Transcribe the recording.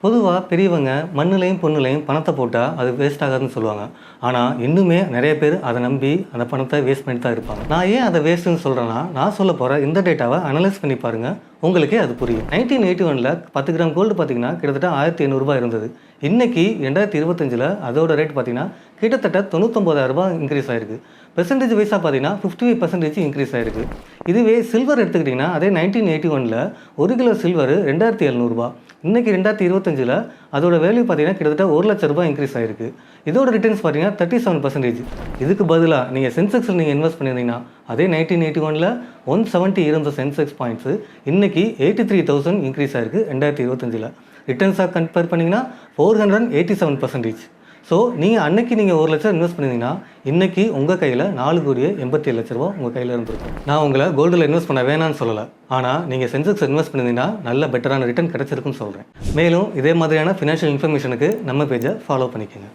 பொதுவா பெரியவங்க மண்ணுலயும், பொண்ணுலயும் பணத்த போட்டா, அது வேஸ்ட் ஆகாதுன்னு சொல்லுவாங்க. ஆனா, இன்னுமே நெறைய பேர் அத நம்பி அந்த பணத்த வேஸ்ட் பண்ணிட்டு தான் இருப்பாங்க. நான் ஏன் அத வேஸ்ட்டுன்னு சொல்றேன்னா, நான் சொல்லப் போற இந்த டேட்டாவ அனலைஸ் பண்ணி பாருங்க. உங்களுக்கே அது புரியும். 1981ல 10 கிராம் கோல்டு பார்த்தீங்கன்னா, கிட்டத்தட்ட ரூ. 1,800 இருந்தது. இன்னைக்கு 2025ல அதோட ரேட் பார்த்தீங்கன்னா, கிட்டத்தட்ட ரூ. 99,000 இன்க்ரீஸ் ஆயிருக்கு. பெர்சன்டேஜ் வைஸா பார்த்தீங்கன்னா, 55% இன்க்ரீஸ் ஆயிருக்கு. இதுவே சில்வர் எடுத்துக்கிட்டீங்கன்னா, அதே 1981ல 1 கிலோ சில்வர் ரூ. 2,700. இன்னைக்கு 2025ல அதோட வேல்யூ பார்த்தீங்கன்னா, கிட்டத்தட்ட ரூ. 1,00,000 இன்க்ரீஸ் ஆயிருக்கு. இதோட ரிட்டர்ன்ஸ் பார்த்தீங்கன்னா 37%. இதுக்கு பதிலா நீங்க சென்செக்ஸ்ல இன்வெஸ்ட் பண்ணியிருந்தீங்கன்னா, அதே 1981ல 170 இருந்த சென்செக்ஸ் பாயிண்ட்ஸ் இன்னைக்கு 83,000 இன்க்ரீஸ் ஆயிருக்கு 2025ல. ரிட்டர்ன்ஸா கம்பேர் பண்ணீங்கன்னா 487%. ஸோ அன்னைக்கு நீங்க 1 லட்சம் இன்வெஸ்ட் பண்ணியிருந்தீங்கன்னா, இன்னைக்கு உங்க கையில 4,87,00,000 உங்க கையில இருந்திருக்கும். நான் உங்கள கோல்டுல இன்வெஸ்ட் பண்ண வேணாம்னு சொல்லல. ஆனா நீங்க சென்செக்ஸ் இன்வெஸ்ட் பண்ணியிருந்தீங்கன்னா, நல்ல பெட்டரான ரிட்டர்ன் கிடைச்சிருக்கும்னு சொல்றேன். மேலும் இதே மாதிரியான ஃபினான்ஷியல் இன்ஃபர்மேஷனுக்கு நம்ம பேஜை ஃபாலோ பண்ணிக்கங்க.